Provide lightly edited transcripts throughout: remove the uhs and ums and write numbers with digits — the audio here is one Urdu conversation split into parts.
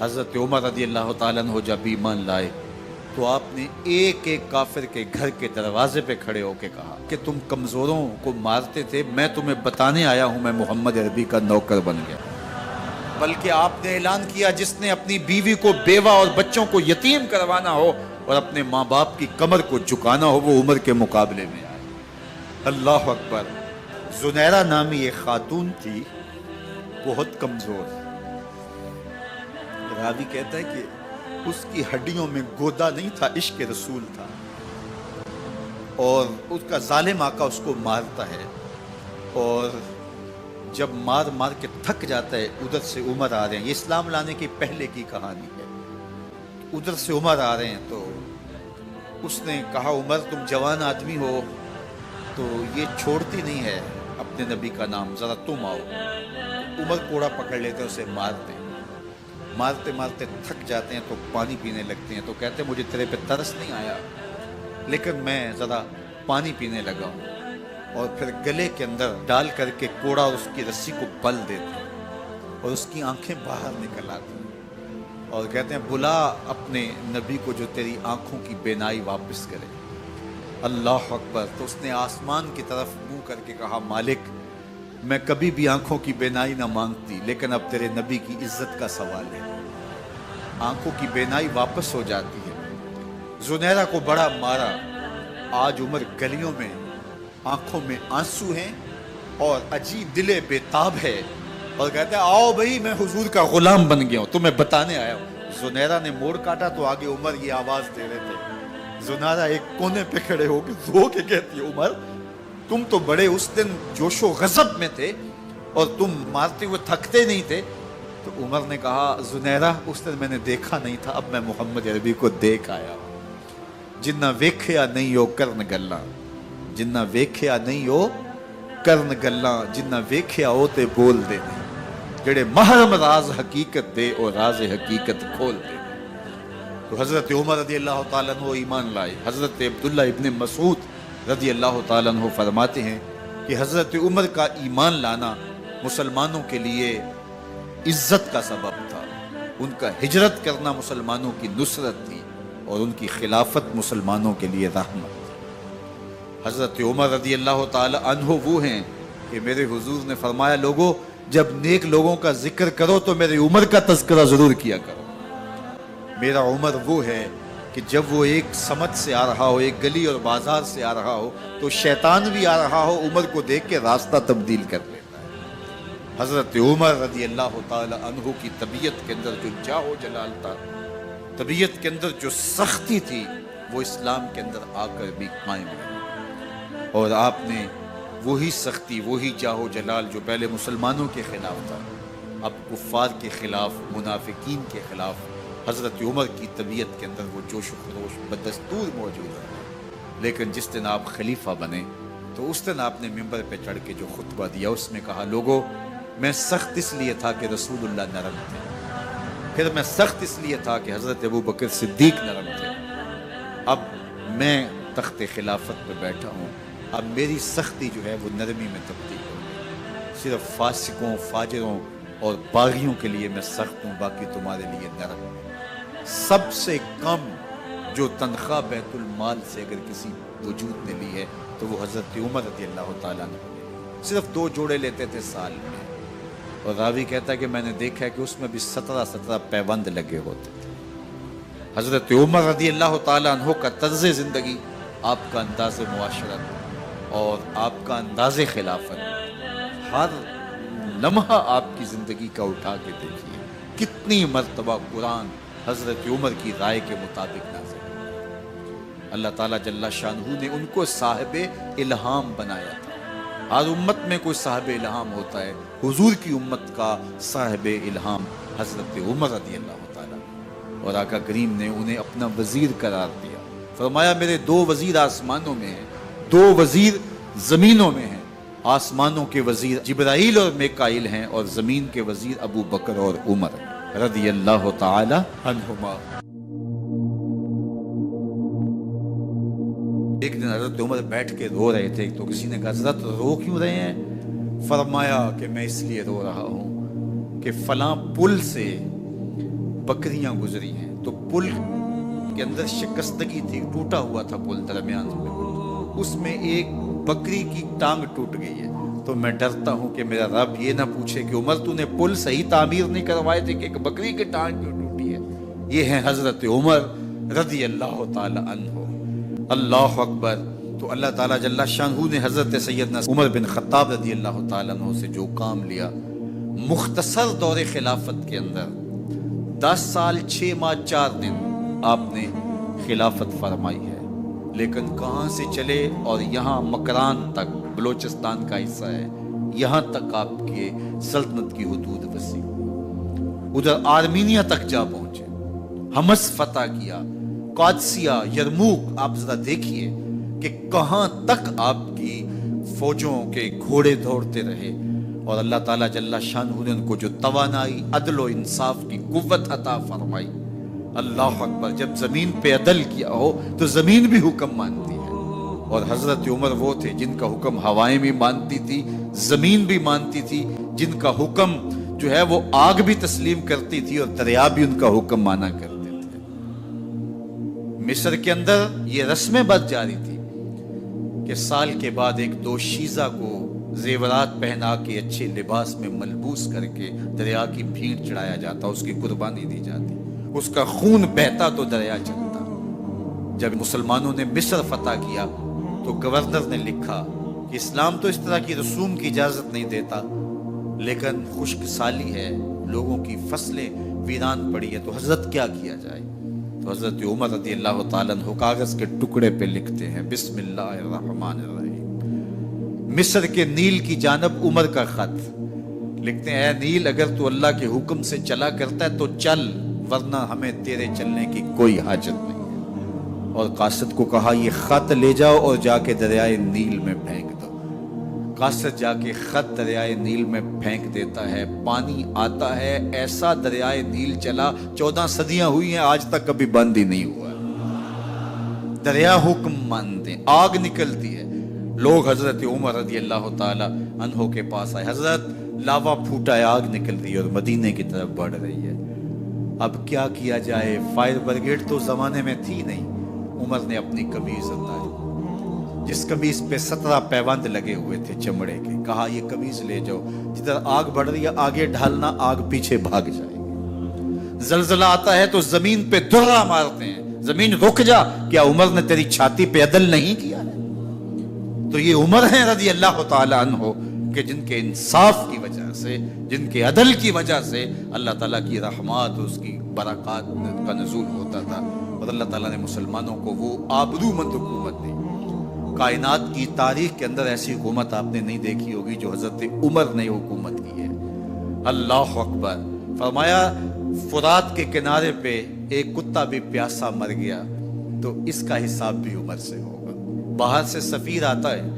حضرت عمر رضی اللہ تعالیٰ عنہ جب ایمان لائے تو آپ نے ایک ایک کافر کے گھر کے دروازے پہ کھڑے ہو کے کہا کہ تم کمزوروں کو مارتے تھے، میں تمہیں بتانے آیا ہوں میں محمد عربی کا نوکر بن گیا۔ بلکہ آپ نے اعلان کیا جس نے اپنی بیوی کو بیوہ اور بچوں کو یتیم کروانا ہو اور اپنے ماں باپ کی کمر کو جھکانا ہو وہ عمر کے مقابلے میں آئے۔ اللہ اکبر۔ زنیرہ نامی ایک خاتون تھی، بہت کمزور۔ راوی کہتا ہے کہ اس کی ہڈیوں میں گودا نہیں تھا، عشق رسول تھا، اور اس کا ظالم آقا اس کو مارتا ہے، اور جب مار مار کے تھک جاتا ہے ادھر سے عمر آ رہے ہیں، یہ اسلام لانے کی پہلے کی کہانی ہے، ادھر سے عمر آ رہے ہیں تو اس نے کہا عمر تم جوان آدمی ہو تو یہ چھوڑتی نہیں ہے اپنے نبی کا نام، ذرا تم آؤ۔ عمر کوڑا پکڑ لیتے اسے مارتے مارتے مارتے تھک جاتے ہیں تو پانی پینے لگتے ہیں، تو کہتے ہیں مجھے تیرے پہ ترس نہیں آیا لیکن میں ذرا پانی پینے لگا ہوں، اور پھر گلے کے اندر ڈال کر کے کوڑا اور اس کی رسی کو پل دیتے ہیں اور اس کی آنکھیں باہر نکل آتی ہیں اور کہتے ہیں بلا اپنے نبی کو جو تیری آنکھوں کی بینائی واپس کرے۔ اللہ اکبر۔ تو اس نے آسمان کی طرف منہ کر کے کہا مالک میں کبھی بھی آنکھوں کی بینائی نہ مانگتی لیکن اب تیرے نبی کی عزت کا سوال ہے۔ آنکھوں کی بینائی واپس ہو جاتی ہے۔ زنیرہ کو بڑا مارا، آج عمر گلیوں میں آنکھوں میں آنسو ہیں اور عجیب دل بے تاب ہے، اور کہتے ہیں آؤ بھئی میں حضور کا غلام بن گیا ہوں، تمہیں بتانے آیا ہوں۔ زنیرہ نے موڑ کاٹا تو آگے عمر یہ آواز دے رہے تھے۔ زنیرہ ایک کونے پہ کھڑے ہو کے رو کے کہتی ہے عمر تم تو بڑے اس دن جوش و غضب میں تھے اور تم مارتے ہوئے تھکتے نہیں تھے۔ تو عمر نے کہا زنیرہ اس دن میں نے دیکھا نہیں تھا، اب میں محمد عربی کو دیکھ آیا ہوں۔ جنہ ویکھیا نہیں ہو کرن گلاں، جنہ ویکھیا نہیں ہو کرن گلاں، جنہ ویکھیا ہو تے بول دے نے، جڑے محرم راز حقیقت دے اور راز حقیقت کھول دے۔ تو حضرت عمر رضی اللہ تعالیٰ عنہ ایمان لائے۔ حضرت عبداللہ ابن مسعود رضی اللہ تعالیٰ عنہ فرماتے ہیں کہ حضرت عمر کا ایمان لانا مسلمانوں کے لیے عزت کا سبب تھا، ان کا ہجرت کرنا مسلمانوں کی نصرت تھی اور ان کی خلافت مسلمانوں کے لیے رحمت تھی۔ حضرت عمر رضی اللہ تعالیٰ عنہ وہ ہیں کہ میرے حضور نے فرمایا لوگوں جب نیک لوگوں کا ذکر کرو تو میرے عمر کا تذکرہ ضرور کیا کرو۔ میرا عمر وہ ہے کہ جب وہ ایک سمت سے آ رہا ہو، ایک گلی اور بازار سے آ رہا ہو تو شیطان بھی آ رہا ہو عمر کو دیکھ کے راستہ تبدیل کر لیتا ہے۔ حضرت عمر رضی اللہ تعالی عنہ کی طبیعت کے اندر جو جاہ و جلال تھا، طبیعت کے اندر جو سختی تھی، وہ اسلام کے اندر آ کر بھی قائم رہی، اور آپ نے وہی سختی، وہی جاہ و جلال جو پہلے مسلمانوں کے خلاف تھا اب کفار کے خلاف، منافقین کے خلاف حضرت عمر کی طبیعت کے اندر وہ جوش و خروش بدستور موجود ہے۔ لیکن جس دن آپ خلیفہ بنے تو اس دن آپ نے ممبر پہ چڑھ کے جو خطبہ دیا اس میں کہا لوگوں میں سخت اس لیے تھا کہ رسول اللہ نرم تھے، پھر میں سخت اس لیے تھا کہ حضرت ابوبکر صدیق نرم تھے، اب میں تخت خلافت پہ بیٹھا ہوں، اب میری سختی جو ہے وہ نرمی میں تبدیل ہو گئی، صرف فاسقوں، فاجروں اور باغیوں کے لیے میں سخت ہوں، باقی تمہارے لیے نرم ہوں۔ سب سے کم جو تنخواہ بیت المال سے اگر کسی وجود نے لی ہے تو وہ حضرت عمر رضی اللہ تعالیٰ نے صرف 2 جوڑے لیتے تھے سال میں، اور راوی کہتا ہے کہ میں نے دیکھا ہے کہ اس میں بھی 17 پیوند لگے ہوتے تھے۔ حضرت عمر رضی اللہ تعالیٰ عنہ کا طرز زندگی، آپ کا انداز معاشرت اور آپ کا انداز خلافت، ہر لمحہ آپ کی زندگی کا اٹھا کے دیکھیے کتنی مرتبہ قرآن حضرت عمر کی رائے کے مطابق نازل ہے۔ اللہ تعالیٰ جل شانہ نے ان کو صاحب الہام بنایا تھا۔ ہر امت میں کوئی صاحب الہام ہوتا ہے، حضور کی امت کا صاحب الہام حضرت عمر رضی اللہ تعالیٰ، اور آقا کریم نے انہیں اپنا وزیر قرار دیا۔ فرمایا میرے 2 وزیر آسمانوں میں ہیں، 2 وزیر زمینوں میں ہیں، آسمانوں کے وزیر جبرائیل اور میکائیل ہیں اور زمین کے وزیر ابو بکر اور عمر رضی اللہ تعالی عنہما۔ ایک دن حضرت عمر بیٹھ کے رو رہے تھے تو کسی نے کہا حضرت رو کیوں رہے ہیں؟ فرمایا کہ میں اس لیے رو رہا ہوں کہ فلاں پل سے بکریاں گزری ہیں، تو پل کے اندر شکستگی تھی، ٹوٹا ہوا تھا پل درمیان میں، اس میں ایک بکری کی ٹانگ ٹوٹ گئی ہے۔ تو میں ڈرتا ہوں کہ میرا رب یہ نہ پوچھے کہ عمر تو نے پل صحیح تعمیر نہیں کروائے تھے کہ ایک بکری کی ٹانگ کیوں ٹوٹی ہے۔ یہ ہیں حضرت عمر رضی اللہ تعالی عنہ۔ اللہ اکبر۔ تو اللہ تعالیٰ جل شانہ نے حضرت سیدنا عمر بن خطاب رضی اللہ تعالیٰ عنہ سے جو کام لیا، مختصر دور خلافت کے اندر 10 سال 6 ماہ 4 دن آپ نے خلافت فرمائی ہے، لیکن کہاں سے چلے اور یہاں مکران تک، بلوچستان کا حصہ ہے، یہاں تک آپ کے سلطنت کی حدود وسیع ہوئی، ادھر آرمینیا تک جا پہنچے، حمص فتح کیا، قادسیہ، یرموک۔ آپ ذرا دیکھیے کہ کہاں تک آپ کی فوجوں کے گھوڑے دوڑتے رہے، اور اللہ تعالیٰ جل شانہ نے ان کو جو توانائی، عدل و انصاف کی قوت عطا فرمائی۔ اللہ اکبر۔ جب زمین پہ عدل کیا ہو تو زمین بھی حکم مانتی ہے، اور حضرت عمر وہ تھے جن کا حکم ہوائیں بھی مانتی تھی، زمین بھی مانتی تھی، جن کا حکم جو ہے وہ آگ بھی تسلیم کرتی تھی اور دریا بھی ان کا حکم مانا کرتے تھے۔ مصر کے اندر یہ رسم بد جاری تھی کہ سال کے بعد ایک دوشیزہ کو زیورات پہنا کے اچھے لباس میں ملبوس کر کے دریا کی بھیڑ چڑھایا جاتا، اس کی قربانی دی جاتی، اس کا خون بہتا تو دریا چلتا۔ جب مسلمانوں نے مصر فتح کیا تو گورنر نے لکھا کہ اسلام تو اس طرح کی رسوم کی اجازت نہیں دیتا، لیکن خشک سالی ہے، لوگوں کی فصلیں ویران پڑی ہے، تو حضرت کیا کیا جائے؟ تو حضرت عمر رضی اللہ تعالیٰ عنہ کاغذ کے ٹکڑے پہ لکھتے ہیں، بسم اللہ الرحمن الرحیم، مصر کے نیل کی جانب عمر کا خط لکھتے ہیں، اے نیل اگر تو اللہ کے حکم سے چلا کرتا ہے تو چل، ورنہ ہمیں تیرے چلنے کی کوئی حاجت نہیں ہے۔ اور قاصد کو کہا یہ خط لے جاؤ اور جا کے دریائے نیل میں پھینک دو۔ قاصد جا کے خط دریائے نیل میں پھینک دیتا ہے، پانی آتا ہے، ایسا دریائے نیل چلا، 14 صدیاں ہوئی ہیں آج تک کبھی بند ہی نہیں ہوا۔ دریا حکم مانتے، آگ نکلتی ہے۔ لوگ حضرت عمر رضی اللہ تعالی عنہ کے پاس آئے، حضرت لاوا پھوٹا ہے، آگ نکل رہی ہے اور مدینے کی طرف بڑھ رہی ہے، اب کیا کیا جائے؟ فائر بریگیڈ تو زمانے میں تھی نہیں۔ عمر نے اپنی قمیض اتاری، جس قمیض پہ 17 پیوند لگے ہوئے تھے چمڑے کے، کہا یہ قمیض لے جاؤ، جدھر آگ بڑھ رہی ہے آگے ڈھالنا، آگ پیچھے بھاگ جائے گی۔ زلزلہ آتا ہے تو زمین پہ دھرا مارتے ہیں، زمین رک جا، کیا عمر نے تیری چھاتی پہ عدل نہیں کیا ہے؟ تو یہ عمر ہیں رضی اللہ تعالی عنہ کہ جن کے انصاف کی وجہ سے، جن کے عدل کی وجہ سے اللہ تعالیٰ کی رحمات، اس کی برکات کا نزول ہوتا تھا، اور اللہ تعالیٰ نے مسلمانوں کو وہ آبرومند حکومت دی۔ کائنات کی تاریخ کے اندر ایسی حکومت آپ نے نہیں دیکھی ہوگی جو حضرت عمر نے حکومت کی ہے۔ اللہ اکبر۔ فرمایا فرات کے کنارے پہ ایک کتا بھی پیاسا مر گیا تو اس کا حساب بھی عمر سے ہوگا۔ باہر سے سفیر آتا ہے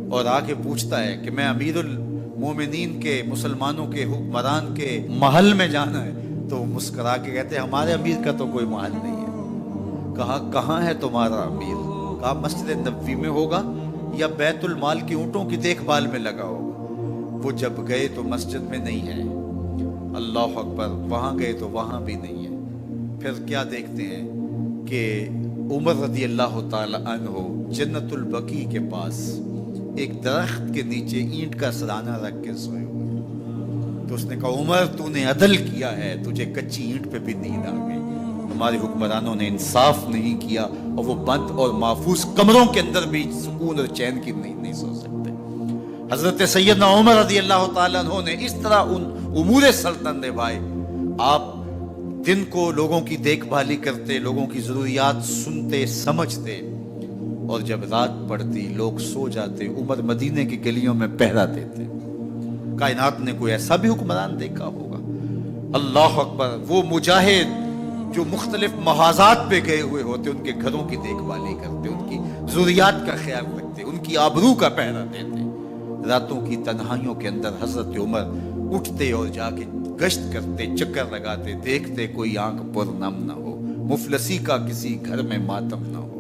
اور آ کے پوچھتا ہے کہ میں امیر المومنین کے، مسلمانوں کے حکمران کے محل میں جانا ہے، تو مسکرا کے کہتے ہیں ہمارے امیر کا تو کوئی محل نہیں ہے۔ کہا کہاں ہے تمہارا امیر؟ کہا مسجد نبوی میں ہوگا یا بیت المال کی اونٹوں کی دیکھ بھال میں لگا ہوگا۔ وہ جب گئے تو مسجد میں نہیں ہے، اللہ اکبر، وہاں گئے تو وہاں بھی نہیں ہے۔ پھر کیا دیکھتے ہیں کہ عمر رضی اللہ تعالی عنہ جنت البقیع کے پاس ایک درخت کے نیچے اینٹ کا سرانہ رکھ کے سوئے ہوئے، تو اس نے کہا عمر تو نے عدل کیا ہے، تجھے کچی اینٹ پہ بھی نیند آ گئی۔ ہمارے حکمرانوں نے انصاف نہیں کیا اور وہ بند اور محفوظ کمروں کے اندر بھی سکون اور چین کی نیند نہیں سو سکتے۔ حضرت سیدنا عمر رضی اللہ تعالیٰ عنہ نے اس طرح ان امور سلطنت نبھائے۔ آپ دن کو لوگوں کی دیکھ بھالی کرتے، لوگوں کی ضروریات سنتے سمجھتے، اور جب رات پڑتی لوگ سو جاتے، عمر مدینے کی گلیوں میں پہرا دیتے۔ کائنات نے کوئی ایسا بھی حکمران دیکھا ہوگا؟ اللہ اکبر۔ وہ مجاہد جو مختلف محاذات پہ گئے ہوئے ہوتے، ان کے گھروں کی دیکھ بھالی کرتے، ان کی ضروریات کا خیال رکھتے، ان کی آبرو کا پہرا دیتے۔ راتوں کی تنہائیوں کے اندر حضرت عمر اٹھتے اور جا کے گشت کرتے، چکر لگاتے، دیکھتے کوئی آنکھ پر نم نہ ہو، مفلسی کا کسی گھر میں ماتم نہ ہو۔